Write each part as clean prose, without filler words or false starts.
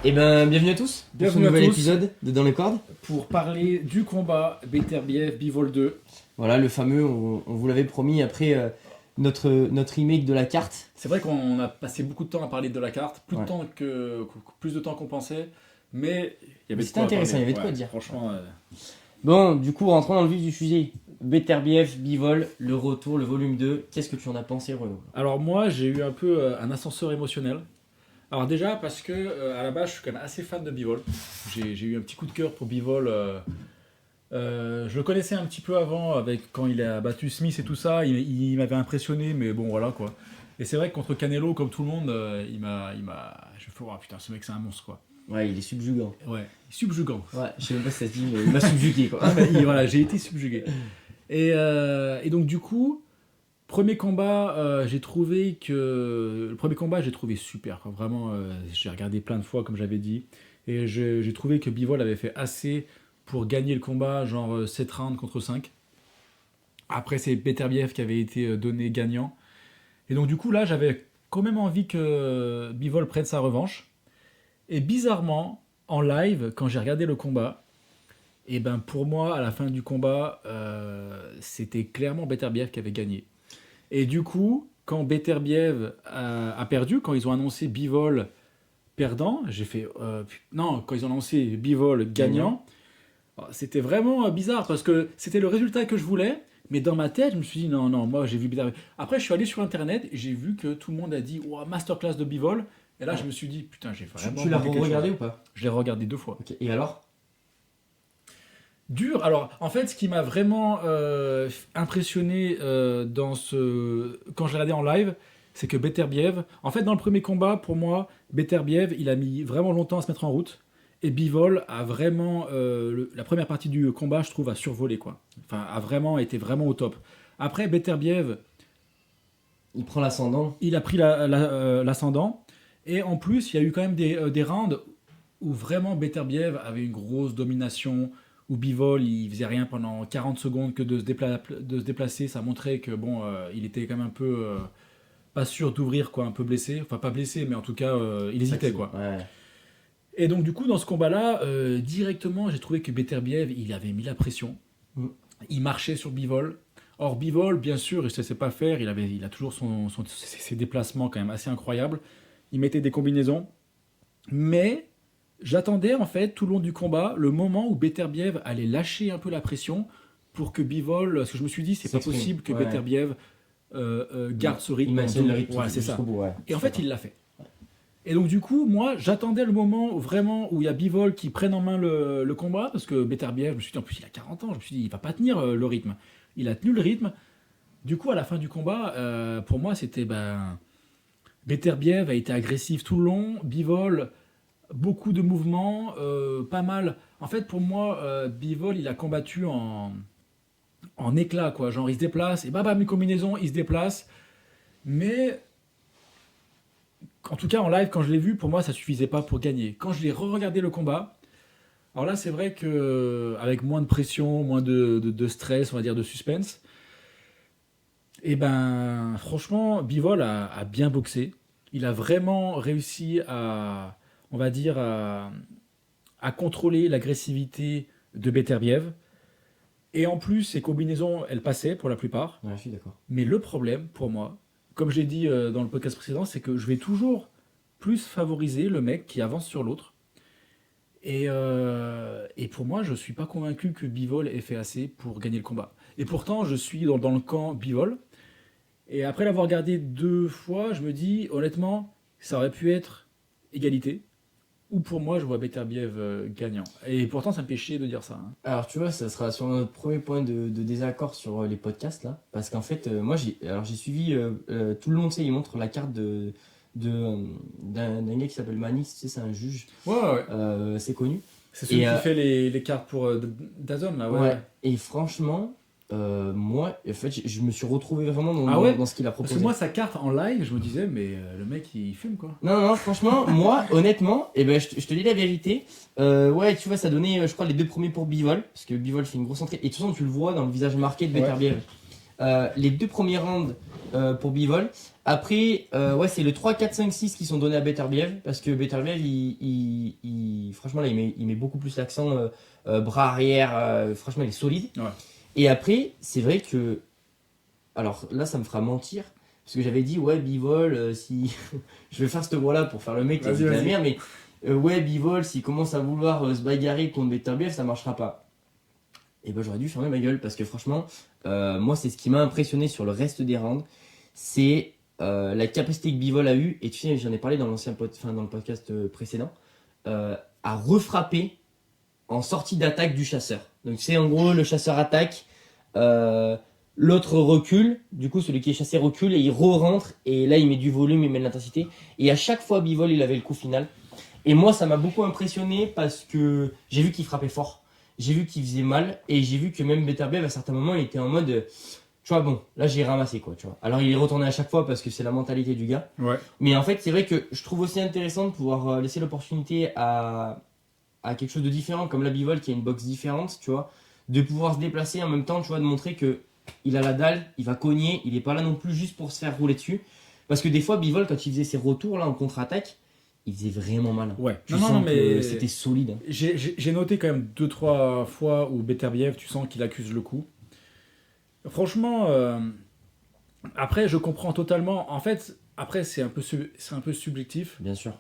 Et ben bienvenue à tous pour ce Bienvenue à nouvel tous. épisode de Dans les cordes. Pour parler du combat Beterbiev Bivol 2. Voilà le fameux, on vous l'avait promis après notre remake de la carte. C'est vrai qu'on a passé beaucoup de temps à parler de la carte, plus, Ouais. plus de temps qu'on pensait, mais il y avait de C'était quoi intéressant, parler. il y avait de quoi dire. Franchement, Bon, du coup, rentrons dans le vif du sujet. Beterbiev, Bivol, le retour, le volume 2. Qu'est-ce que tu en as pensé, Renaud? Alors moi, j'ai eu un peu un ascenseur émotionnel. Alors déjà parce que à la base, je suis quand même assez fan de Bivol. J'ai eu un petit coup de cœur pour Bivol. Je le connaissais un petit peu avant, avec quand il a battu Smith et tout ça. Il m'avait impressionné, mais bon, voilà quoi. Et c'est vrai que contre Canelo, comme tout le monde, il m'a. Je me fais, oh putain, ce mec, c'est un monstre quoi. Ouais, il est subjugant. Ouais, subjugant. Ouais, je sais même pas si ça se dit, mais il m'a subjugué quoi. Ah, voilà, j'ai été subjugué. Et donc du coup, premier combat, j'ai trouvé que le premier combat, j'ai trouvé super. Quoi. Vraiment, j'ai regardé plein de fois comme j'avais dit, et j'ai trouvé que Bivol avait fait assez pour gagner le combat, genre 7 rounds contre 5. Après, c'est Beterbiev qui avait été donné gagnant. Et donc du coup là, j'avais quand même envie que Bivol prenne sa revanche. Et bizarrement, en live, quand j'ai regardé le combat, et ben pour moi, à la fin du combat, c'était clairement Beterbiev qui avait gagné. Et du coup, quand Beterbiev a perdu, quand ils ont annoncé Bivol perdant, j'ai fait... non, quand ils ont annoncé Bivol gagnant, c'était vraiment bizarre parce que c'était le résultat que je voulais, mais dans ma tête, je me suis dit non, moi j'ai vu Beterbiev. Après, je suis allé sur Internet et j'ai vu que tout le monde a dit wow, masterclass de Bivol. Et là, je me suis dit putain, j'ai vraiment... Tu l'as manqué quelque regardé chose. ou pas? Je l'ai regardé 2 fois. Ok, et alors? Dur. Alors, en fait, ce qui m'a vraiment impressionné quand je l'ai regardé en live, c'est que Beterbiev, en fait, dans le premier combat, pour moi, Beterbiev, il a mis vraiment longtemps à se mettre en route. Et Bivol a vraiment, la première partie du combat, je trouve, a survolé, quoi. Enfin, a vraiment été vraiment au top. Après, Beterbiev, Il prend l'ascendant. il a pris l'ascendant. Et en plus, il y a eu quand même des rounds où vraiment Beterbiev avait une grosse domination, où Bivol, il faisait rien pendant 40 secondes que de se déplacer. Ça montrait que, bon, il était quand même un peu pas sûr d'ouvrir, quoi, un peu blessé. Enfin, pas blessé, mais en tout cas, il hésitait, quoi. Ouais. Et donc, du coup, dans ce combat-là, directement, j'ai trouvé que Beterbiev, il avait mis la pression. Mm. Il marchait sur Bivol. Or, Bivol, bien sûr, il ne sait pas faire. Il a toujours ses déplacements quand même assez incroyables. Il mettait des combinaisons. Mais j'attendais, en fait, tout le long du combat, le moment où Beterbiev allait lâcher un peu la pression pour que Bivol... Parce que je me suis dit, c'est pas S'exprime. possible que Ouais. Beterbiev garde ce rythme. Il maintient le rythme Ouais, c'est ça. jusqu'au bout, ouais. Et en fait, il l'a fait. Et donc du coup, moi, j'attendais le moment où il y a Bivol qui prenne en main le combat, parce que Beterbiev, je me suis dit, en plus, il a 40 ans, je me suis dit, il va pas tenir le rythme. Il a tenu le rythme. Du coup, à la fin du combat, pour moi, c'était... Beterbiev a été agressif tout le long, Bivol, beaucoup de mouvements, pas mal. En fait, pour moi, Bivol, il a combattu en éclat, quoi. Genre, il se déplace, et bam, une combinaison, il se déplace. Mais... En tout cas, en live, quand je l'ai vu, pour moi, ça suffisait pas pour gagner. Quand je l'ai re-regardé le combat, alors là, c'est vrai que avec moins de pression, moins de stress, on va dire, de suspense, et ben, franchement, Bivol a bien boxé. Il a vraiment réussi à, on va dire, à contrôler l'agressivité de Beterbiev. Et en plus, ses combinaisons, elles passaient pour la plupart. Ouais, je suis d'accord. Mais le problème, pour moi, comme je l'ai dit dans le podcast précédent, c'est que je vais toujours plus favoriser le mec qui avance sur l'autre. Et pour moi, je ne suis pas convaincu que Bivol ait fait assez pour gagner le combat. Et pourtant, je suis dans le camp Bivol. Et après l'avoir regardé 2 fois, je me dis, honnêtement, ça aurait pu être égalité. Ou pour moi, je vois Beterbiev gagnant. Et pourtant, ça me fait chier de dire ça. Hein. Alors tu vois, ça sera sur notre premier point de désaccord sur les podcasts là, parce qu'en fait, moi j'ai suivi tout le long, tu sais, ils montrent la carte d'un gars qui s'appelle Manis, tu sais, c'est un juge, Ouais. c'est connu. C'est celui Et, qui fait les cartes pour DAZN, là, ouais. Ouais. Et franchement, moi, en fait, je me suis retrouvé vraiment dans ce qu'il a Parce proposé. que moi, sa carte en live, je me disais, mais le mec, il fume, quoi. Non, franchement, moi, honnêtement, je te dis la vérité. Ouais, tu vois, ça donnait, je crois, les 2 premiers pour Bivol, parce que Bivol fait une grosse entrée. Et de toute façon, tu le vois dans le visage marqué de Ouais. Beterbiev. Les 2 premiers rounds pour Bivol. Après, ouais, c'est le 3, 4, 5, 6 qui sont donnés à Beterbiev. Parce que Beterbiev, franchement, là, il met beaucoup plus l'accent bras arrière. Franchement, il est solide. Ouais. Et après, c'est vrai que. Alors là, ça me fera mentir. Parce que j'avais dit, ouais, Bivol, si. Je vais faire cette voix-là pour faire le mec qui a dit de la merde, mais. Ouais, Bivol, s'il commence à vouloir se bagarrer contre Beterbiev, ça marchera pas. Et ben j'aurais dû fermer ma gueule parce que franchement, moi c'est ce qui m'a impressionné sur le reste des rounds, c'est la capacité que Bivol a eue, et tu sais, j'en ai parlé dans dans le podcast précédent, à refrapper en sortie d'attaque du chasseur. Donc c'est en gros le chasseur attaque, l'autre recule, du coup celui qui est chassé recule et il re-rentre, et là il met du volume, il met de l'intensité, et à chaque fois Bivol il avait le coup final. Et moi ça m'a beaucoup impressionné parce que j'ai vu qu'il frappait fort. J'ai vu qu'il faisait mal et j'ai vu que même Beterbiev à certains moments il était en mode tu vois bon là j'ai ramassé quoi tu vois. Alors il est retourné à chaque fois parce que c'est la mentalité du gars. Ouais. Mais en fait c'est vrai que je trouve aussi intéressant de pouvoir laisser l'opportunité à quelque chose de différent comme la Bivol qui a une boxe différente tu vois, de pouvoir se déplacer en même temps tu vois, de montrer que il a la dalle, il va cogner, il est pas là non plus juste pour se faire rouler dessus. Parce que des fois Bivol quand il faisait ses retours là en contre-attaque il faisait vraiment mal. Ouais. Tu sens que c'était solide. J'ai noté quand même 2-3 fois où Beterbiev, tu sens qu'il accuse le coup. Franchement, après, je comprends totalement. En fait, après, c'est un peu subjectif. Bien sûr.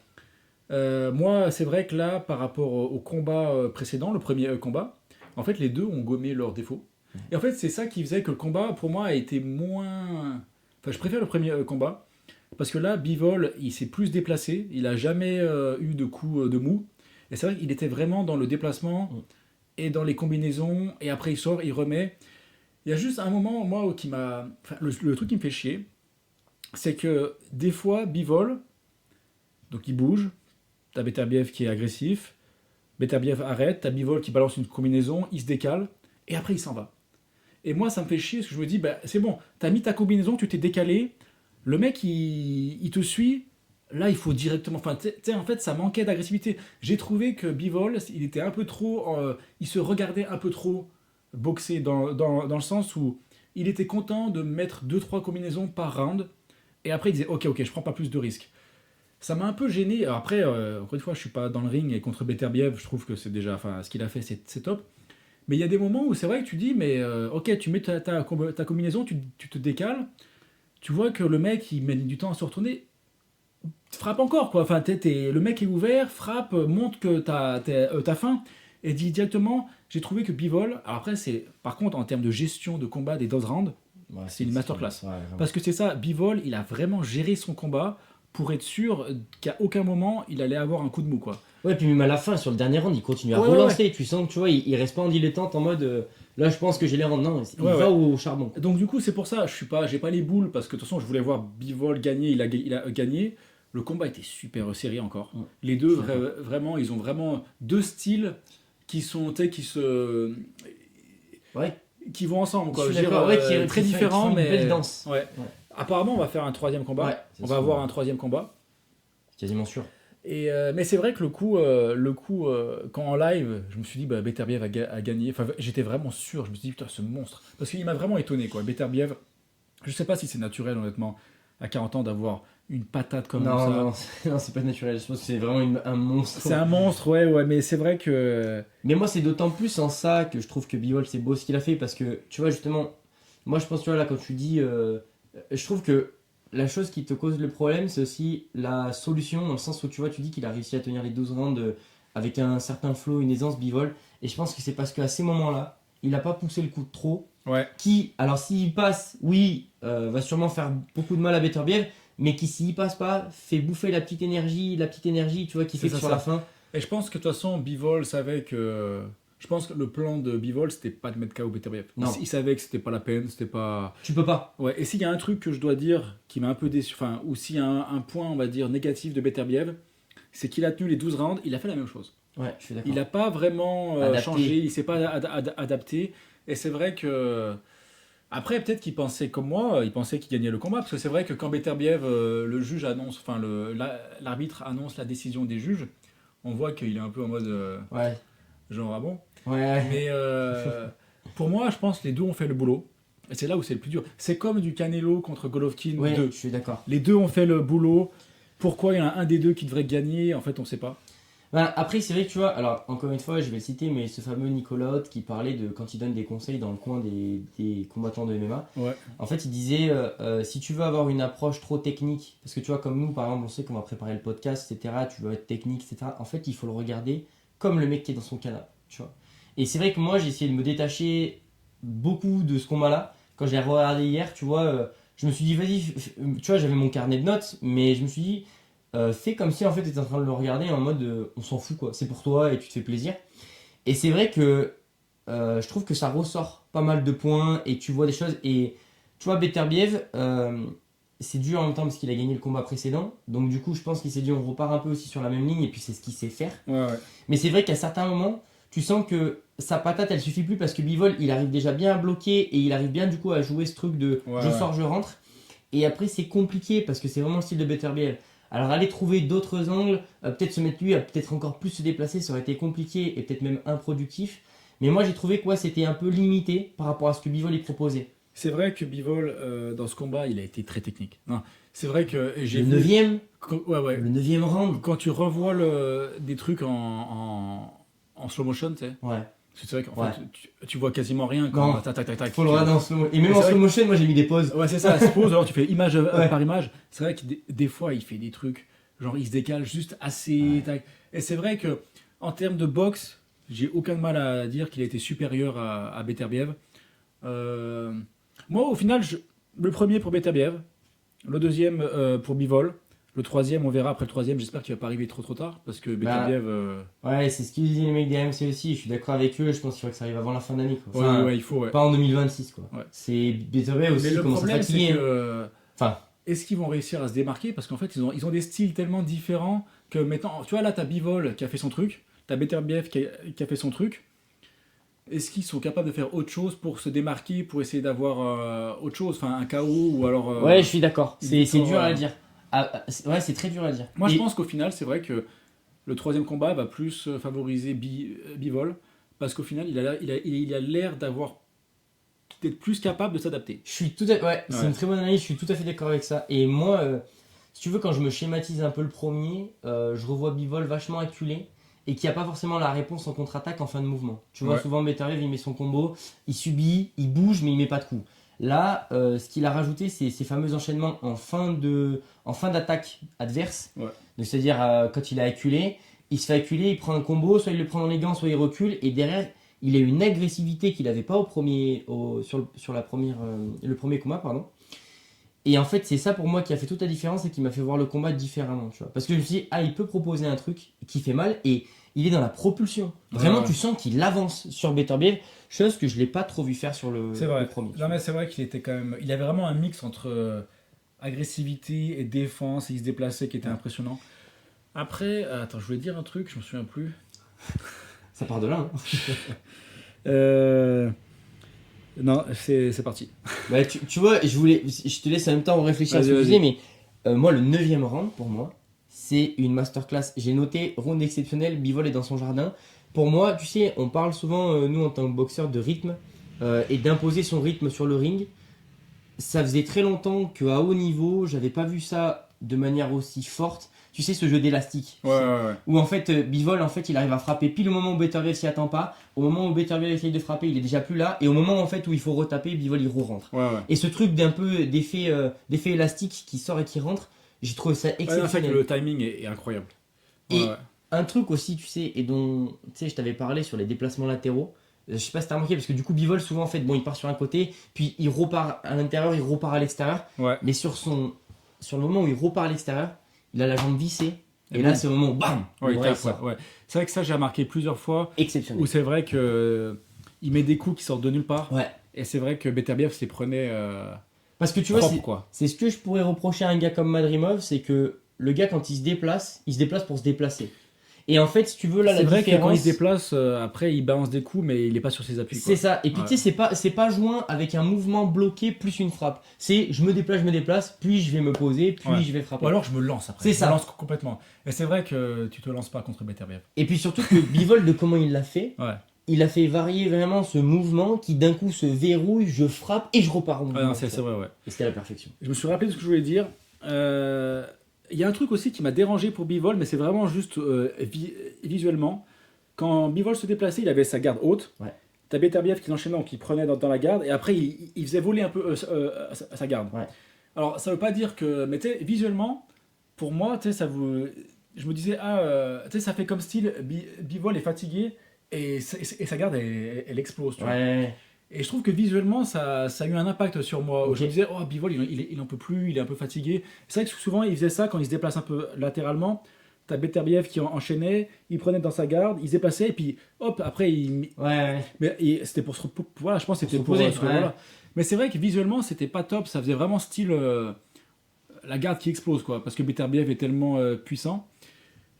Moi, c'est vrai que là, par rapport au combat précédent, le premier combat, en fait, les deux ont gommé leurs défauts. Et en fait, c'est ça qui faisait que le combat, pour moi, a été moins. Enfin, je préfère le premier combat. Parce que là, Bivol, il s'est plus déplacé. Il a jamais eu de coup de mou. Et c'est vrai qu'il était vraiment dans le déplacement et dans les combinaisons. Et après, il sort, il remet. Il y a juste un moment, moi, qui m'a. Enfin, le truc qui me fait chier, c'est que des fois, Bivol, donc il bouge. T'as Beterbiev qui est agressif. Beterbiev arrête. T'as Bivol qui balance une combinaison. Il se décale. Et après, il s'en va. Et moi, ça me fait chier parce que je me dis, bah, c'est bon, t'as mis ta combinaison, tu t'es décalé. Le mec, il te suit. Là, il faut directement. Enfin, en fait, ça manquait d'agressivité. J'ai trouvé que Bivol, il était un peu trop. Il se regardait un peu trop boxer dans le sens où il était content de mettre 2-3 combinaisons par round. Et après, il disait ok, je prends pas plus de risques. Ça m'a un peu gêné. Alors après, encore une fois, je suis pas dans le ring et contre Beterbiev, je trouve que c'est déjà. Enfin, ce qu'il a fait, c'est top. Mais il y a des moments où c'est vrai que tu dis, mais ok, tu mets ta combinaison, tu te décales. Tu vois que le mec, il met du temps à se retourner, frappe encore, quoi. Enfin, le mec est ouvert, frappe, montre que t'as faim, et dit directement, j'ai trouvé que Bivol, alors après, par contre, en termes de gestion de combat des 12 rounds, Ouais, c'est une masterclass. Ouais, parce que c'est ça, Bivol, il a vraiment géré son combat pour être sûr qu'à aucun moment, il allait avoir un coup de mou, quoi. ouais, puis même à la fin, sur le dernier round, il continue à Ouais, relancer. ouais. Tu sens que tu vois, il reste pas en dilettante en mode là, je pense que j'ai les rounds. Non, il Ouais, va ouais. au charbon. Donc du coup, c'est pour ça, j'ai pas les boules parce que de toute façon, je voulais voir Bivol gagner, il a gagné. Le combat était super serré encore. Ouais. Les deux, Je suis d'accord. vraiment, ils ont vraiment deux styles qui sont, tu sais, Ouais, qui vont ensemble, quoi. je Je suis veux dire, d'accord. Ouais, très qui différents, font une mais belle danse. ouais. Ouais. Apparemment, on va faire un troisième combat. Ouais, c'est On va sûr. avoir un troisième combat. Quasiment sûr. Et mais c'est vrai que le coup, quand en live, je me suis dit, bah, Beterbiev a gagné. Enfin, j'étais vraiment sûr. Je me suis dit, putain, ce monstre. Parce qu'il m'a vraiment étonné, quoi. Beterbiev, je sais pas si c'est naturel, honnêtement, à 40 ans, d'avoir une patate comme Non, ça. non, non, c'est pas naturel. Je pense que c'est vraiment un monstre. C'est un monstre, ouais, mais c'est vrai que. Mais moi, c'est d'autant plus en ça que je trouve que Bivol, c'est beau ce qu'il a fait parce que, tu vois, justement, moi, je pense, tu vois, là, quand tu dis. Je trouve que la chose qui te cause le problème, c'est aussi la solution, dans le sens où, tu vois, tu dis qu'il a réussi à tenir les 12 rounds avec un certain flow, une aisance, Bivol. Et je pense que c'est parce qu'à ces moments-là, il n'a pas poussé le coup de trop. Ouais. Qui, alors, s'il passe, oui, va sûrement faire beaucoup de mal à Beterbiev, mais qui, s'il passe pas, fait bouffer la petite énergie, tu vois, qui fait que sur la fin. Et je pense que de toute façon, Bivol savait que. Je pense que le plan de Bivol, c'était pas de mettre KO Beterbiev. Non. Il savait que c'était pas la peine, c'était pas. Tu peux pas. Ouais, et s'il y a un truc que je dois dire qui m'a un peu déçu, enfin, ou s'il y a un point, on va dire, négatif de Beterbiev, c'est qu'il a tenu les 12 rounds, il a fait la même chose. Ouais, je suis d'accord. Il n'a pas vraiment Adapté. changé, il s'est pas adapté. Et c'est vrai que. Après, peut-être qu'il pensait comme moi, il pensait qu'il gagnait le combat, parce que c'est vrai que quand Beterbiev, le juge annonce, enfin, l'arbitre annonce la décision des juges, on voit qu'il est un peu en mode. Ouais. Genre, ah bon. Ouais. Mais pour moi, je pense que les deux ont fait le boulot. Et c'est là où c'est le plus dur. C'est comme du Canelo contre Golovkin Ouais, 2. je suis d'accord. Les deux ont fait le boulot. Pourquoi il y en a un des deux qui devrait gagner? En fait, on sait pas. Bah, après, c'est vrai que tu vois, alors encore une fois, je vais le citer, mais ce fameux Nicolas Haute qui parlait de quand il donne des conseils dans le coin des combattants de MMA, Ouais. en fait, il disait si tu veux avoir une approche trop technique, parce que tu vois, comme nous, par exemple, on sait qu'on va préparer le podcast, etc., tu veux être technique, etc., en fait, il faut le regarder comme le mec qui est dans son canapé, tu vois. Et c'est vrai que moi, j'ai essayé de me détacher beaucoup de ce combat-là. Quand j'ai regardé hier, tu vois, je me suis dit, vas-y, tu vois, j'avais mon carnet de notes, mais je me suis dit, fais comme si en fait tu étais en train de le regarder en mode on s'en fout quoi, c'est pour toi et tu te fais plaisir. Et c'est vrai que je trouve que ça ressort pas mal de points et tu vois des choses. Et tu vois, Beterbiev, c'est dur en même temps parce qu'il a gagné le combat précédent. Donc du coup, je pense qu'il s'est dit on repart un peu aussi sur la même ligne et puis c'est ce qu'il sait faire. Ouais. Mais c'est vrai qu'à certains moments, tu sens que sa patate elle suffit plus parce que Bivol il arrive déjà bien à bloquer et il arrive bien du coup à jouer ce truc de je sors, je rentre. Et après, c'est compliqué parce que c'est vraiment le style de Beterbiev. Alors aller trouver d'autres angles, peut-être se mettre lui à peut-être encore plus se déplacer, ça aurait été compliqué et peut-être même improductif. Mais moi j'ai trouvé que ouais, c'était un peu limité par rapport à ce que Bivol y proposait. C'est vrai que Bivol, dans ce combat, il a été très technique. Non, c'est vrai que j'ai Le vu... 9ème, Ouais. le 9ème round. Quand tu revois des trucs en slow motion, tu sais. Ouais. C'est vrai qu'en Ouais. fait, tu vois quasiment rien quand Non. tac. Faut le regarder en slow motion. Et même en slow motion, moi j'ai mis des pauses. Ouais, c'est ça, se pose, alors tu fais image Ouais. par image. C'est vrai que des fois, il fait des trucs, genre il se décale juste assez. Tac. Et c'est vrai que en termes de boxe, j'ai aucun mal à dire qu'il a été supérieur à Beterbiev. Moi, au final, le premier pour Beterbiev, le deuxième pour Bivol, le troisième, on verra après le troisième. J'espère qu'il va pas arriver trop tard parce que Beterbiev. Ouais, c'est ce qu'ils disaient les mecs des AMC aussi. Je suis d'accord avec eux. Je pense qu'il faut que ça arrive avant la fin d'année. Quoi. Enfin, il faut. Ouais. pas en 2026 quoi. Ouais. C'est Beterbiev aussi Mais le commence à problème, c'est fatiguer. que. Enfin, Est-ce qu'ils vont réussir à se démarquer? Parce qu'en fait, ils ont des styles tellement différents que maintenant, tu vois, là, t'as Bivol qui a fait son truc, t'as Beterbiev qui a fait son truc. Est-ce qu'ils sont capables de faire autre chose pour se démarquer, pour essayer d'avoir autre chose, enfin un KO ou alors. ouais, je suis d'accord. une C'est victoire, dur à dire. Ouais, c'est très dur à dire. Moi, je Et- pense qu'au final, c'est vrai que le troisième combat va plus favoriser Bivol, parce qu'au final, il a l'air d'être plus capable de s'adapter. Je suis tout à... Ouais, c'est Ouais. une très bonne analyse, je suis tout à fait d'accord avec ça. Et moi, si tu veux, quand je me schématise un peu le premier, je revois Bivol vachement acculé et qui a pas forcément la réponse en contre-attaque en fin de mouvement. Tu vois, Ouais. souvent Beterbiev, il met son combo, il subit, il bouge, mais il met pas de coup. Là, ce qu'il a rajouté, c'est ces fameux enchaînements en fin d'attaque adverse. Ouais. Donc, c'est-à-dire, quand il a acculé, il se fait acculer, il prend un combo, soit il le prend dans les gants, soit il recule, et derrière, il a une agressivité qu'il n'avait pas sur le premier combat, pardon. Et en fait, c'est ça pour moi qui a fait toute la différence et qui m'a fait voir le combat différemment, tu vois. Parce que je me suis dit, il peut proposer un truc qui fait mal et il est dans la propulsion. Vraiment, Ouais. tu sens qu'il avance sur Beterbiev, chose que je l'ai pas trop vu faire sur le premier. Non, mais c'est vrai qu'il était quand même. Il avait vraiment un mix entre agressivité et défense, et il se déplaçait qui était impressionnant. Après, attends, je voulais dire un truc, je me souviens plus. Ça part de là, hein. Non, c'est parti. Bah, tu vois, je te laisse en même temps réfléchir à ce que Vas-y, tu disais, mais moi, le 9ème round, pour moi, c'est une masterclass. J'ai noté round exceptionnel, Bivol est dans son jardin. Pour moi, tu sais, on parle souvent, nous, en tant que boxeur, de rythme et d'imposer son rythme sur le ring. Ça faisait très longtemps qu'à haut niveau, j'avais pas vu ça de manière aussi forte. Tu sais, ce jeu d'élastique. Ouais. Où en fait, Bivol, en fait, il arrive à frapper pile au moment où Beterbiev s'y attend pas. Au moment où Beterbiev essaye de frapper, il est déjà plus là. Et au moment en fait où il faut retaper, Bivol il rentre. Ouais. Et ce truc d'un peu d'effet élastique qui sort et qui rentre, j'ai trouvé ça En fait, exceptionnel. le timing est incroyable. Et Ouais. un truc aussi, tu sais, et dont tu sais, je t'avais parlé sur les déplacements latéraux. Je sais pas si t'as remarqué, parce que du coup, Bivol, souvent, en fait, bon, il part sur un côté, puis il repart à l'intérieur, il repart à l'extérieur. Ouais. Mais sur le moment où il repart à l'extérieur, il a la jambe vissée. Et Et là, bon. c'est au moment où bam, Ouais, le il bras, il tape, sort. ouais. C'est vrai que ça, j'ai remarqué plusieurs fois Exceptionnel. où c'est vrai que il met des coups qui sortent de nulle part. Ouais. Et c'est vrai que Beterbiev se les prenait Parce que tu vois, propre, quoi. c'est ce que je pourrais reprocher à un gars comme Madrimov, c'est que le gars, quand il se déplace pour se déplacer. Et en fait, si tu veux, là, la C'est vrai que différence... quand il se déplace, après, il balance des coups, mais il n'est pas sur ses appuis. C'est ça. Et puis, Ouais. tu sais, c'est pas joint avec un mouvement bloqué plus une frappe. C'est je me déplace, puis je vais me poser, puis Ouais. je vais frapper. Ou alors je me lance après. C'est je ça. me lance complètement. Et c'est vrai que tu te lances pas contre Beterbiev. Et puis surtout que Bivol, de comment il l'a fait, Ouais. il a fait varier vraiment ce mouvement qui d'un coup se verrouille, je frappe et je repars en Ouais, mouvement. non, c'est vrai, ouais. Et c'était la perfection. Je me suis rappelé de ce que je voulais dire. Il y a un truc aussi qui m'a dérangé pour Bivol, mais c'est vraiment juste visuellement. Quand Bivol se déplaçait, il avait sa garde haute. Ouais. T'as Beterbiev qui l'enchaînait, qui prenait dans la garde, et après il faisait voler un peu sa garde. Ouais. Alors ça veut pas dire que. Mais tu sais, visuellement, pour moi, tu sais, je me disais, tu sais, ça fait comme style, Bivol est fatigué, et sa garde, elle explose. Tu vois. Ouais. Et je trouve que visuellement, ça a eu un impact sur moi. Ok. Je me disais, oh, Bivol, il en peut plus, il est un peu fatigué. C'est vrai que souvent, il faisait ça quand il se déplace un peu latéralement. T'as Beterbiev qui enchaînait, il prenait dans sa garde, il se déplaçait, et puis hop, après, Ouais. mais c'était pour se voilà, je pense que c'était Pour se reposer, ouais. voilà. Mais c'est vrai que visuellement, c'était pas top. Ça faisait vraiment style la garde qui explose, quoi. Parce que Beterbiev est tellement puissant.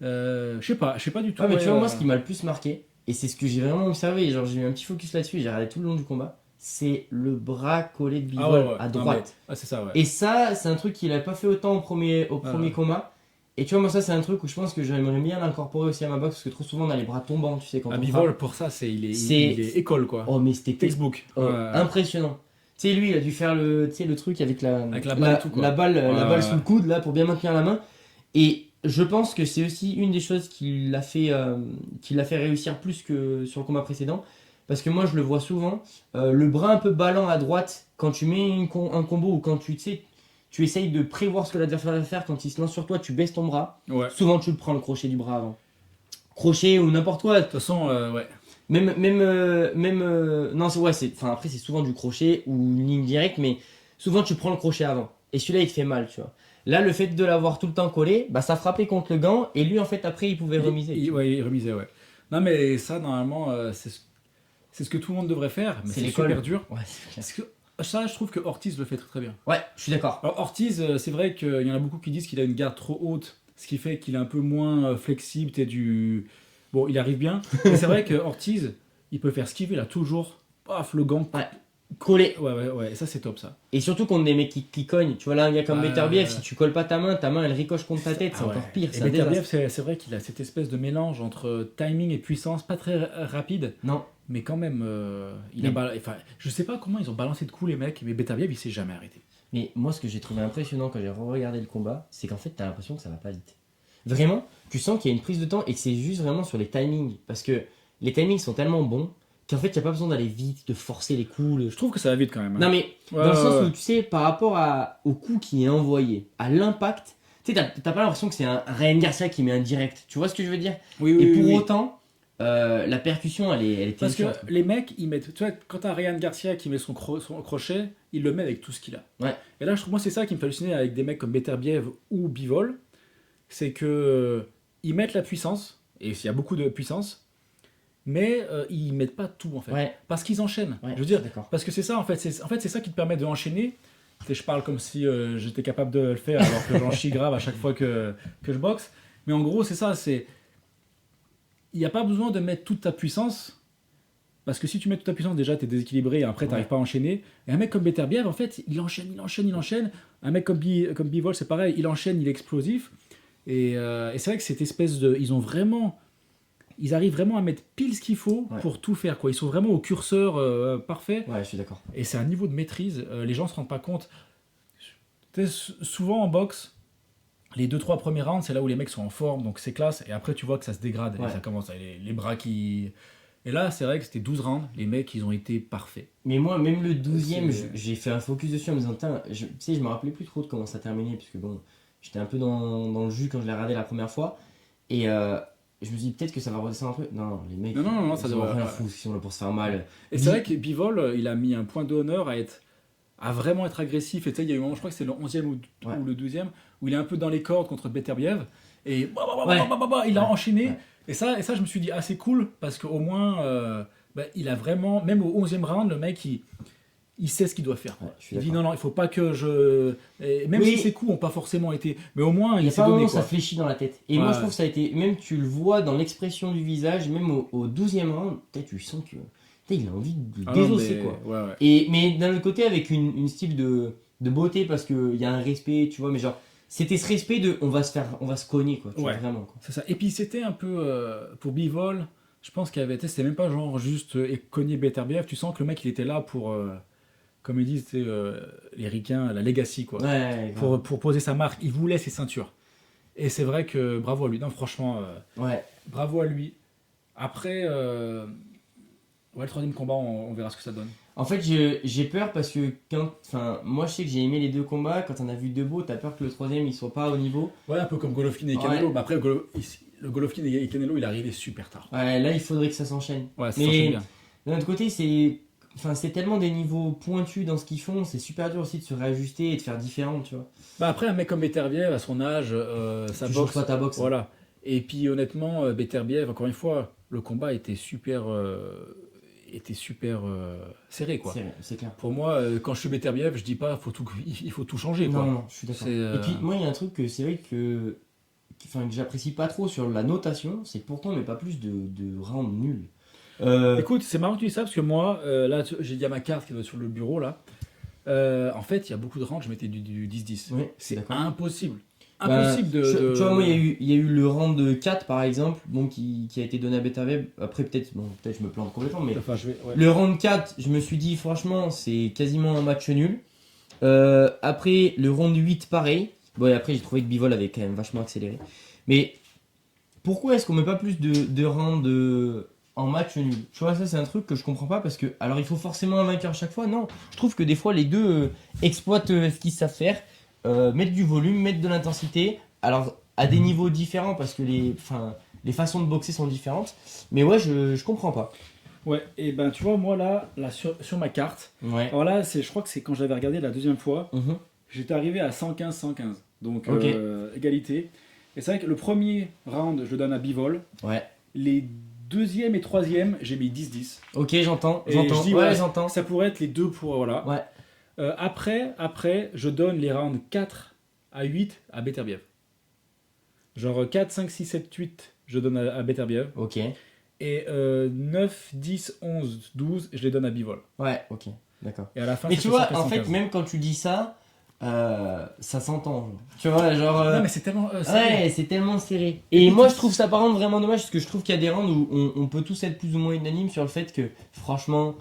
Je sais pas du tout. Ouais, mais ouais, tu vois, moi, ce qui m'a le plus marqué, et c'est ce que j'ai vraiment observé, genre j'ai eu un petit focus là-dessus, j'ai regardé tout le long du combat, c'est le bras collé de Bivol à Non, droite. mais- c'est ça, ouais. Et ça, c'est un truc qu'il a pas fait autant au premier Ouais. combat. Et tu vois, moi, ça, c'est un truc où je pense que j'aimerais bien l'incorporer aussi à ma boxe, parce que trop souvent, on a les bras tombants, tu sais, quand on Bivol, frappe. pour ça, il C'est- est école, quoi. Oh, mais c'était Textbook. Ouais. impressionnant. Tu sais, lui, il a dû faire tu sais, le truc avec Avec la balle et tout, quoi. la balle Ouais. sous le coude, là, pour bien maintenir la main. Et je pense que c'est aussi une des choses qui l'a fait réussir plus que sur le combat précédent. Parce que moi, je le vois souvent, le bras un peu ballant à droite, quand tu mets un combo ou quand tu sais, tu essayes de prévoir ce que l'adversaire va faire, quand il se lance sur toi, tu baisses ton bras. Ouais. Souvent, tu le prends le crochet du bras avant. Crochet ou n'importe quoi. De toute façon, ouais. Non, enfin, après, c'est souvent du crochet ou une ligne directe, mais souvent, tu prends le crochet avant. Et celui-là, il te fait mal, tu vois. Là, le fait de l'avoir tout le temps collé, bah, ça frappait contre le gant, et lui, en fait, après, il pouvait remiser. Il remisait, ouais. Non, mais ça, normalement, c'est ce que tout le monde devrait faire, mais c'est l'école. super dur. Ouais, c'est clair. Parce que ça, je trouve que Ortiz le fait très très bien. Ouais, je suis d'accord. Alors, Ortiz, c'est vrai qu'il y en a beaucoup qui disent qu'il a une garde trop haute, ce qui fait qu'il est un peu moins flexible. Bon, il arrive bien, mais c'est vrai que Ortiz, il peut faire ce qu'il veut, il a toujours paf, le gant. Ouais. Collé. Ouais, et ça c'est top ça. Et surtout contre des mecs qui cognent. Tu vois, là, un gars comme Ouais. Beterbiev, si tu colles pas ta main, elle ricoche contre ta tête, c'est ouais. encore pire. Et C'est un Beterbiev, désastre. c'est vrai qu'il a cette espèce de mélange entre timing et puissance, pas très rapide, Non. mais quand même, enfin, je sais pas comment ils ont balancé de coups les mecs, mais Beterbiev il s'est jamais arrêté. Mais moi, ce que j'ai trouvé impressionnant quand j'ai regardé le combat, c'est qu'en fait, t'as l'impression que ça va pas vite. Vraiment, tu sens qu'il y a une prise de temps et que c'est juste vraiment sur les timings. Parce que les timings sont tellement bons qu'en fait, il n'y a pas besoin d'aller vite, de forcer les coups. Je trouve que ça va vite quand même. Hein. Non, mais Ouais, dans le sens ouais. où, tu sais, par rapport au coup qui est envoyé, à l'impact, tu sais, t'as pas l'impression que c'est un Ryan Garcia qui met un direct. Tu vois ce que je veux dire? Oui, Et pour oui. autant, la percussion, elle est Parce que terrifiante. les mecs, ils mettent. Tu vois, quand t'as Ryan Garcia qui met son crochet, il le met avec tout ce qu'il a. Ouais. Et là, je trouve, moi, c'est ça qui me fait halluciner avec des mecs comme Beterbiev ou Bivol. C'est que ils mettent la puissance, et il y a beaucoup de puissance, mais ils mettent pas tout, en fait. Ouais, Parce qu'ils enchaînent. ouais, Je veux dire, d'accord. parce que c'est ça, en fait. C'est ça qui te permet de enchaîner. Tu sais, je parle comme si j'étais capable de le faire, alors que j'en chie grave à chaque fois que je boxe. Mais en gros, c'est ça, c'est. Il n'y a pas besoin de mettre toute ta puissance, parce que si tu mets toute ta puissance, déjà, tu es déséquilibré et après, tu n'arrives pas à enchaîner. Et un mec comme Beterbiev, en fait, il enchaîne. Un mec comme Bivol, c'est pareil, il enchaîne, il est explosif. Et c'est vrai que cette espèce de... Ils arrivent vraiment à mettre pile ce qu'il faut pour tout faire, quoi. Ils sont vraiment au curseur parfait. Ouais, je suis d'accord. Et c'est un niveau de maîtrise, les gens ne se rendent pas compte. Tu sais, souvent en boxe, les 2-3 premiers rounds, c'est là où les mecs sont en forme, donc c'est classe. Et après, tu vois que ça se dégrade. Ouais. Et ça commence, les bras qui... Et là, c'est vrai que c'était 12 rounds. Les mecs, ils ont été parfaits. Mais moi, même le 12e, C'est- j'ai fait un focus dessus en me disant, tu sais, je me rappelais plus trop de comment ça terminait, parce que bon, j'étais un peu dans le jus quand je l'ai regardé la première fois. Et je me suis dit, peut-être que ça va redescendre un peu. Non, les mecs, Non, ça ils ont devrait- rien foutre, ils sont là pour se faire mal. Et c'est vrai que Bivol, il a mis un point d'honneur à vraiment être agressif. Et tu sais, il y a eu un moment, je crois que c'est le 11e ou le 12e, où il est un peu dans les cordes contre Beterbiev. Et il a enchaîné. Ouais. Et ça, je me suis dit, ah, c'est cool, parce qu'au moins, il a vraiment, même au 11e round, le mec, il sait ce qu'il doit faire. Ouais, je suis Il dit d'accord. non, il faut pas que je. Et même Oui. si ses coups n'ont pas forcément été. Mais au moins, Il y il a s'est pas un donné. moment, Quoi. ça fléchit dans la tête. Et Ouais. moi, je trouve que ça a été, même tu le vois dans l'expression du visage, même au 12e round, peut-être tu sens que il a envie de Ah non, désosser, mais- quoi. Ouais. Mais d'un autre côté, avec une style de beauté, parce qu'il y a un respect, tu vois, mais genre, c'était ce respect de on va se cogner, quoi. Tu vois, Ouais. vraiment, quoi. C'est ça. Et puis c'était un peu pour Bivol, Je pense qu'il y avait, c'était même pas genre juste cogner Beterbiev. Tu sens que le mec, il était là pour, comme ils disent, les ricains, la legacy, quoi. Ouais, grave. Pour poser sa marque. Il voulait ses ceintures. Et c'est vrai que bravo à lui. Non, franchement, Ouais. bravo à lui. Après, ouais, le troisième combat, on verra ce que ça donne. En fait, j'ai peur parce que enfin, moi je sais que j'ai aimé les deux combats. Quand on a vu deux beaux, t'as peur que le troisième il soit pas au niveau. Ouais, un peu comme Golovkin et Canelo. Ouais. Mais après, le Golovkin et Canelo, il est arrivé super tard. Ouais, là il faudrait que ça s'enchaîne. Ouais, ça Mais s'enchaîne bien. d'un autre côté, c'est tellement des niveaux pointus dans ce qu'ils font, c'est super dur aussi de se réajuster et de faire différent, tu vois. Bah après, un mec comme Beterbiev, à son âge, sa Tu changes boxe, pas ta boxe. voilà. Et puis honnêtement, Beterbiev, encore une fois, le combat était super serré, quoi. C'est clair. Pour moi, quand je suis Beterbiev, je dis pas il faut tout changer, quoi. Non, non, je suis d'accord. Et puis moi, il y a un truc que c'est vrai que j'apprécie pas trop sur la notation, c'est que pourtant on met pas plus de rounds nuls. Écoute, c'est marrant que tu dis ça parce que moi, là, j'ai dit à ma carte qui doit être sur le bureau là. En fait, il y a beaucoup de rangs, je mettais du 10-10. Ouais, C'est d'accord. impossible. Bah, Impossible de. Tu vois, moi, il y a eu le round de 4 par exemple, bon, qui a été donné à Beterbiev. Après, peut-être je me plante complètement, mais Enfin, je vais. Ouais. le round 4, je me suis dit, franchement, c'est quasiment un match nul. Après, le round 8, pareil. Bon, et après, j'ai trouvé que Bivol avait quand même vachement accéléré. Mais pourquoi est-ce qu'on met pas plus de rounds en match nul? Tu vois, ça, c'est un truc que je comprends pas parce que, alors, il faut forcément un vainqueur chaque fois. Non, je trouve que des fois, les deux exploitent ce qu'ils savent faire, mettre du volume, mettre de l'intensité. Alors, à des niveaux différents parce que les façons de boxer sont différentes. Mais ouais, je comprends pas. Ouais, et ben tu vois, moi là sur ma carte, Ouais. alors là, je crois que c'est quand j'avais regardé la deuxième fois, Mhm. j'étais arrivé à 115-115. Donc Ok. égalité. Et c'est vrai que le premier round, je le donne à Bivol. Ouais. Les deuxième et troisième, j'ai mis 10-10. Ok, j'entends. Et J'entends. je dis, Ouais, ouais, j'entends. ça pourrait être les deux pour. Voilà. Ouais. Après, je donne les rounds 4 à 8 à Beterbiev. Genre 4, 5, 6, 7, 8, je donne à Beterbiev. Ok. Et 9, 10, 11, 12, je les donne à Bivol. Ouais, ok. D'accord. Et à la fin, Mais ça tu fait vois, 115, en fait, 115. même quand tu dis ça, ça s'entend. Genre. Tu vois, genre. Non, mais c'est tellement. Ouais, c'est tellement serré. Et moi, je trouve ça par contre vraiment dommage parce que je trouve qu'il y a des rounds où on peut tous être plus ou moins unanimes sur le fait que, franchement,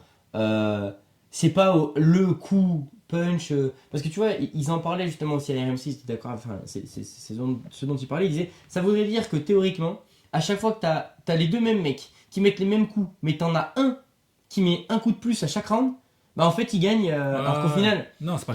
c'est pas le coup punch. Parce que tu vois, ils en parlaient justement aussi à la RMC, j'étais d'accord, enfin, c'est ce dont ils parlaient. Ils disaient, ça voudrait dire que théoriquement, à chaque fois que t'as les deux mêmes mecs qui mettent les mêmes coups, mais t'en as un qui met un coup de plus à chaque round, bah en fait, il gagne. Alors qu'au final. Non, c'est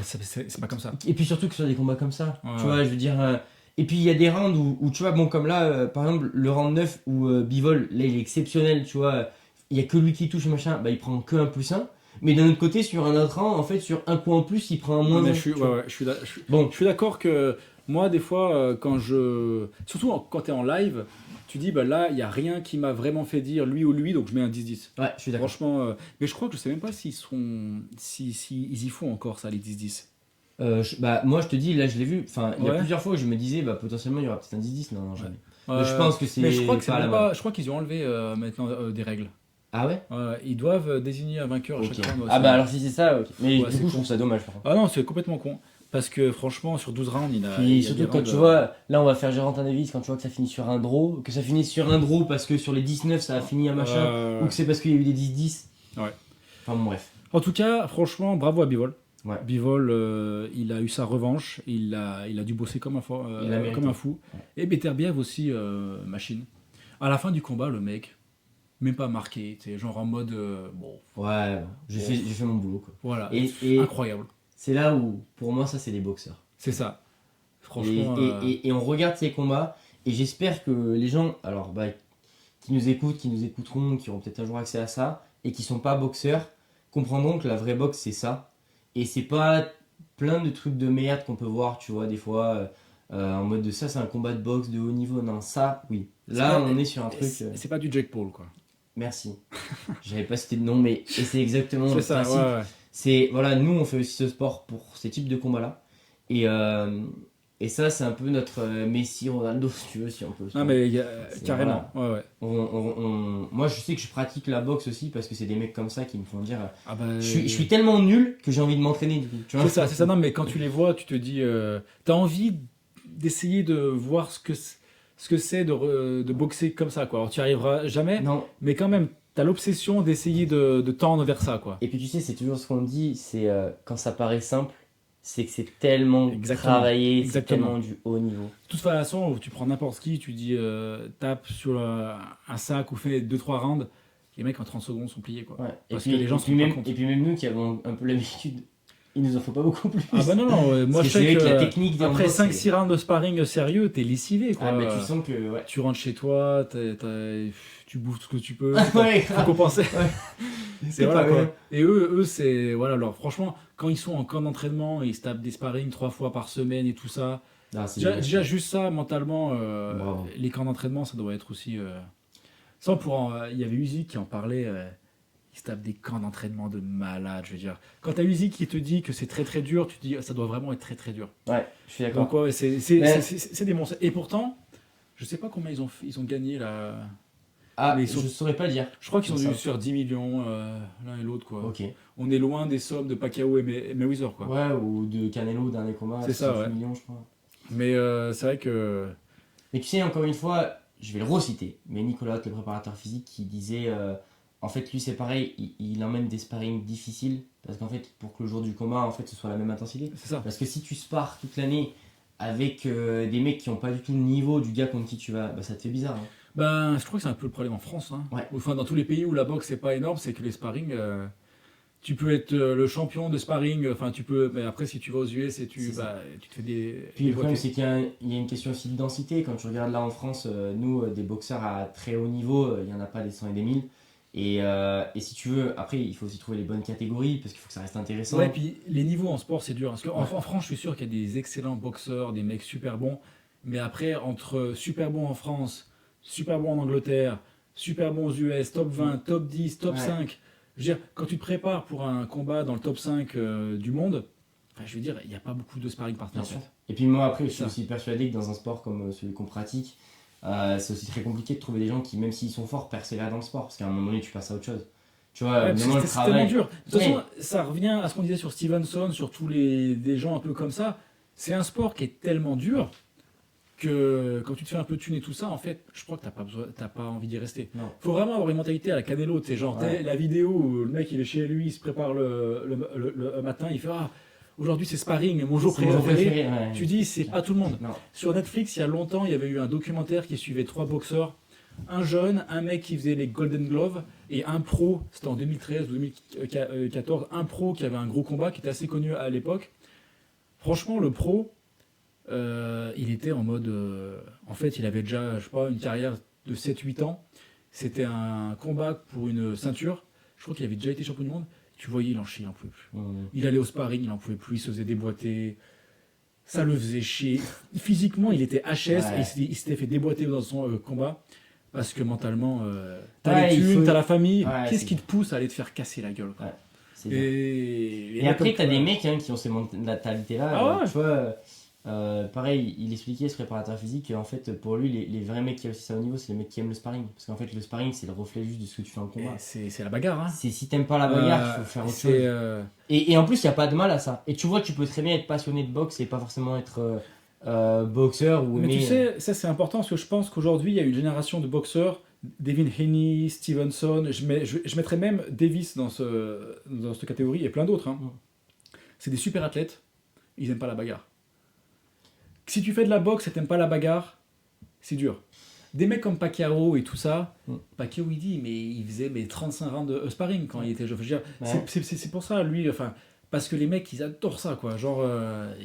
pas comme ça. Et puis surtout que sur des combats comme ça, Ouais, tu vois, je veux dire. Et puis il y a des rounds où tu vois, bon, comme là, par exemple, le round 9 où Bivol, là, il est exceptionnel, tu vois, il y a que lui qui touche, machin, bah il prend que 1+1. Mais d'un autre côté, sur un autre round, en fait, sur un coup en plus, il prend un moins. Mais un, je suis, tu vois. ouais, ouais, Bon, je suis d'accord que moi, des fois, surtout quand tu es en live, tu dis, bah là, il n'y a rien qui m'a vraiment fait dire lui ou lui, donc je mets un 10-10. ouais, je suis d'accord. Franchement, mais je crois que je sais même pas s'ils ils y font encore ça, les 10-10. Bah, moi, je te dis, là, je l'ai vu. Enfin, il y a Ouais. plusieurs fois où je me disais, bah, potentiellement, il y aura peut-être un 10-10. Non, non, jamais. Ouais. Je pense que c'est. Mais je crois que c'est pas à la même mode. pas. Je crois qu'ils ont enlevé maintenant des règles. Ah ouais? Ils doivent désigner un vainqueur à Ok. chaque round. Ah bah, alors si c'est ça, ok. Mais Ouais, du c'est coup, je con. trouve ça dommage, par contre. Ah non, c'est complètement con. Parce que franchement, sur 12 rounds, il y Puis a surtout des quand rounds, tu vois, là on va faire Gérantin Davis, quand tu vois que ça finit sur un draw, que ça finit sur un draw parce que sur les 19 ça a fini un machin, ou que c'est parce qu'il y a eu des 10-10. Ouais. Enfin bon, bref. En tout cas, franchement, bravo à Bivol. Ouais. Bivol, il a eu sa revanche. Il a dû bosser comme un Il a mérité. comme un fou. Ouais. Et Beterbiev aussi, machine. À la fin du combat, le mec, même pas marqué, tu sais, genre en mode bon, Ouais, j'ai fait mon boulot quoi. voilà, Et incroyable. c'est là où, pour moi, ça c'est des boxeurs. C'est ça. Franchement, Et on regarde ces combats, et j'espère que les gens, alors bah, qui nous écoutent, qui nous écouteront, qui auront peut-être un jour accès à ça, et qui sont pas boxeurs, comprendront que la vraie boxe c'est ça. Et c'est pas plein de trucs de merde qu'on peut voir, tu vois, des fois, en mode de ça c'est un combat de boxe de haut niveau. Non, ça, oui. Là, on est sur un truc. c'est pas du Jake Paul, quoi. Merci. J'avais pas cité de nom, mais et c'est exactement C'est le ça, principe. ouais. C'est voilà, nous on fait aussi ce sport pour ces types de combats-là. Et ça, c'est un peu notre Messi, Ronaldo, si tu veux, si on peut. Non, mais C'est- carrément, ouais. Moi, je sais que je pratique la boxe aussi parce que c'est des mecs comme ça qui me font dire. Ah bah, Je suis tellement nul que j'ai envie de m'entraîner du coup. Tu vois c'est ça. Non, mais quand tu les vois, tu te dis, t'as envie d'essayer de voir ce ce que c'est de boxer comme ça, quoi. Alors, tu n'y arriveras jamais, Non. mais quand même, tu as l'obsession d'essayer de tendre vers ça, quoi. Et puis tu sais, c'est toujours ce qu'on dit, c'est quand ça paraît simple, c'est que c'est tellement Exactement. travaillé, c'est Exactement. tellement du haut niveau. De toute façon, tu prends n'importe qui, tu dis tape sur un sac ou fais 2-3 rounds, les mecs en 30 secondes sont pliés, quoi. Ouais. Parce que les gens se rendent pas compte. Et puis même nous qui avons un peu l'habitude, il nous en faut pas beaucoup plus. Ah bah non, moi Parce je que c'est sais vrai que la que technique des après handballs, 5-6 rounds de sparring sérieux, t'es lessivé, quoi. Ah mais tu sens que... Ouais. Tu rentres chez toi, tu bouffes tout ce que tu peux, Ouais, faut compenser. C'est Voilà, pas quoi. bien. Et eux c'est. Voilà, alors franchement, quand ils sont en camp d'entraînement, ils se tapent des sparring 3 fois par semaine et tout ça. Ah, c'est Déjà, juste ça, mentalement, Bravo. les camps d'entraînement, ça doit être aussi. Ça, il y avait Uzi qui en parlait. Il se tape des camps d'entraînement de malade, je veux dire. Quand t'as Uzi qui te dit que c'est très très dur, tu te dis ça doit vraiment être très très dur. Ouais, je suis d'accord. Donc ouais, c'est Mais- des monstres. Et pourtant, je sais pas combien ils ont gagné là. Ah, mais ils je sont- saurais pas dire. Je crois qu'ils ont Ça. dû sur 10 millions l'un et l'autre, quoi. Ok. On est loin des sommes de Pacquiao et Mayweather, quoi. Ouais, ou de Canelo, dernier combat, C'est ça, 6 ouais. millions, je crois. Mais c'est vrai que. Mais tu sais, encore une fois, je vais le reciter, mais Nicolas, le préparateur physique, qui disait, en fait, lui c'est pareil, il emmène des sparring difficiles, parce qu'en fait, pour que le jour du combat, en fait, ce soit la même intensité. C'est ça. Parce que si tu spares toute l'année avec des mecs qui n'ont pas du tout le niveau du gars contre qui tu vas, bah, ça te fait bizarre. Hein. Ben, je crois que c'est un peu le problème en France. Hein. Ouais. Enfin, dans tous les pays où la boxe n'est pas énorme, c'est que les sparring. Tu peux être le champion de sparring, enfin tu peux, mais après si tu vas aux US et tu te fais des. Puis le problème, déboîter. c'est qu'il y a une question aussi de densité. Quand tu regardes là en France, nous, des boxeurs à très haut niveau, il n'y en a pas des 100 et des 1000. Et si tu veux, après, il faut aussi trouver les bonnes catégories parce qu'il faut que ça reste intéressant. Ouais, et puis les niveaux en sport c'est dur. Parce qu'en Ouais. en France, je suis sûr qu'il y a des excellents boxeurs, des mecs super bons. Mais après, entre super bons en France, super bons en Angleterre, super bons aux US, top 20, top 10, top Ouais. 5. Je veux dire, quand tu te prépares pour un combat dans le top 5 du monde, enfin, je veux dire, il n'y a pas beaucoup de sparring partners Bien en sûr. fait. Et puis moi, après, je suis Ça. aussi persuadé que dans un sport comme celui qu'on pratique, c'est aussi très compliqué de trouver des gens qui, même s'ils sont forts, persévèrent dans le sport. Parce qu'à un moment donné, tu passes à autre chose. Tu vois, Ouais, parce maintenant que le c'est tellement travail. dur. De toute Ouais. façon, ça revient à ce qu'on disait sur Stevenson, sur tous des gens un peu comme ça. C'est un sport qui est tellement dur que quand tu te fais un peu de thune et tout ça, en fait, je crois que t'as pas envie d'y rester. Non. Faut vraiment avoir une mentalité à la Canelo, tu sais, genre Ouais. la vidéo où le mec il est chez lui, il se prépare le matin, il fait aujourd'hui c'est sparring, mon jour C'est mon jour préféré. préféré, ouais. Tu dis c'est pas tout le monde. Non. Sur Netflix, il y a longtemps, il y avait eu un documentaire qui suivait 3 boxeurs. Un jeune, un mec qui faisait les Golden Gloves et un pro, c'était en 2013 ou 2014, un pro qui avait un gros combat, qui était assez connu à l'époque. Franchement, le pro, il était en mode... en fait, il avait déjà, je sais pas, une carrière de 7-8 ans. C'était un combat pour une ceinture. Je crois qu'il avait déjà été champion du monde. Tu voyais, il en chiait, il en pouvait plus. Il allait au sparring, il en pouvait plus, il se faisait déboîter. Ça le faisait chier. Physiquement, il était HS Ouais. et il s'était fait déboîter dans son combat. Parce que mentalement, t'as Ouais, les il thunes, faut- t'as la famille. Ouais, Qu'est-ce c'est- qui te pousse à aller te faire casser la gueule, quoi. Ouais, c'est bien. Et Et après, t'as des mecs qui ont ces mentalités-là. Ah ouais. Tu vois, pareil, il expliquait, ce préparateur physique, qu'en fait, pour lui, les vrais mecs qui réussissent à haut niveau, c'est les mecs qui aiment le sparring. Parce qu'en fait, le sparring, c'est le reflet juste de ce que tu fais en combat. C'est la bagarre, hein. C'est si t'aimes pas la bagarre, il faut faire autre chose. Et en plus, il n'y a pas de mal à ça. Et tu vois, tu peux très bien être passionné de boxe et pas forcément être boxeur ou Mais aimer. tu sais, ça c'est important parce que je pense qu'aujourd'hui, il y a une génération de boxeurs, Devin Haney, Stevenson, je mettrais même Davis dans cette catégorie et plein d'autres. Hein. Mm. C'est des super athlètes, ils n'aiment pas la bagarre. Si tu fais de la boxe et t'aimes pas la bagarre, c'est dur. Des mecs comme Pacquiao et tout ça, Pacquiao il dit, mais il faisait 35 rounds de sparring quand il était jeune. Je veux dire, Ouais. c'est pour ça, lui, enfin, parce que les mecs ils adorent ça, quoi. Genre.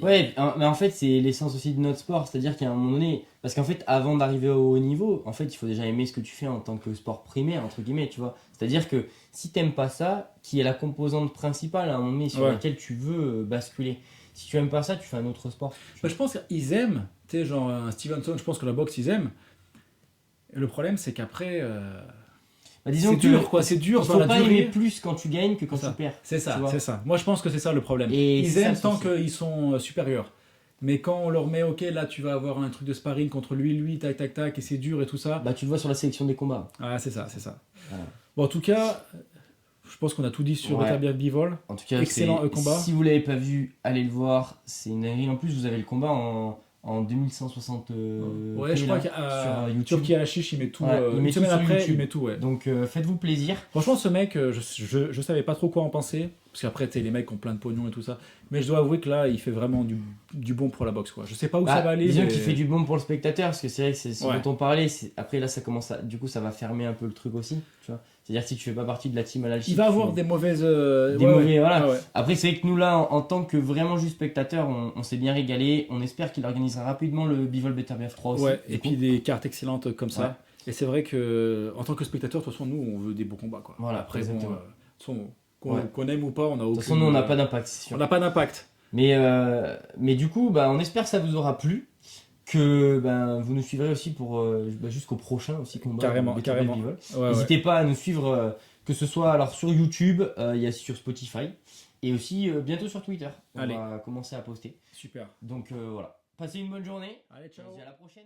Ouais, mais en fait, c'est l'essence aussi de notre sport. C'est-à-dire qu'à un moment donné, parce qu'en fait, avant d'arriver au haut niveau, en fait, il faut déjà aimer ce que tu fais en tant que sport primaire, entre guillemets, tu vois. C'est-à-dire que si t'aimes pas ça, qui est la composante principale à un moment donné sur Ouais. laquelle tu veux basculer. Si tu aimes pas ça, tu fais un autre sport. Bah, je pense qu'ils aiment, tu sais, genre un Stevenson, je pense que la boxe ils aiment. Et le problème c'est qu'après, Bah, disons c'est que dur, quoi, c'est dur il dans faut la pas durée. aimer plus quand tu gagnes que quand C'est ça. tu perds. C'est tu ça, vois. c'est ça. Moi je pense que c'est ça le problème. Et Ils c'est ça, aiment le tant souci. qu'ils sont supérieurs. Mais quand on leur met, ok, là tu vas avoir un truc de sparring contre lui, tac, tac, tac, et c'est dur et tout ça. Bah, tu le vois sur la sélection des combats. Ah, c'est ça, c'est ça. Voilà. Bon, en tout cas, je pense qu'on a tout dit sur Ouais. Beterbiev Bivol. En tout cas, Excellent, c'est- combat. Si vous l'avez pas vu, allez le voir. C'est une dinguerie. En plus, vous avez le combat en en 2160 Ouais, je crois sur qu'à YouTube. Turquie à la chiche, il met tout. Ouais, il met une tout semaine sur après, YouTube. il met tout, ouais. Donc faites-vous plaisir. Franchement, ce mec, je savais pas trop quoi en penser. Parce qu'après, t'es les mecs qui ont plein de pognon et tout ça. Mais je dois avouer que là, il fait vraiment du bon pour la boxe, quoi. Je sais pas où ça va aller. Disons mais... qu'il fait du bon pour le spectateur, parce que c'est vrai que c'est ce Ouais. dont on parlait. Après là, ça commence à, du coup, ça va fermer un peu le truc aussi. Tu vois. C'est-à-dire que si tu fais pas partie de la team Al-Alchi, Il va avoir des mauvaises. des mauvais, voilà. Ouais. Après, c'est vrai que nous là, en tant que vraiment juste spectateur, on s'est bien régalé. On espère qu'il organisera rapidement le Bivol Beterbiev 3 aussi. Ouais, du et coup. puis des cartes excellentes comme ça. Ouais. Et c'est vrai que, en tant que spectateur, de toute façon, nous, on veut des beaux combats, quoi. Voilà, Après, bon, exactement. de toute façon, Ouais. qu'on aime ou pas, on a aucune. De toute façon, nous, on n'a pas d'impact, c'est sûr. On n'a pas d'impact. Mais du coup, on espère que ça vous aura plu. Que vous nous suivrez aussi pour jusqu'au prochain aussi combat. Carrément, de Beterbiev carrément. Bivol. Ouais, N'hésitez pas à nous suivre, que ce soit alors sur YouTube, il y a sur Spotify, et aussi bientôt sur Twitter. On Allez. va commencer à poster. Super. Donc voilà. Passez une bonne journée. Allez, ciao. On se dit à la prochaine.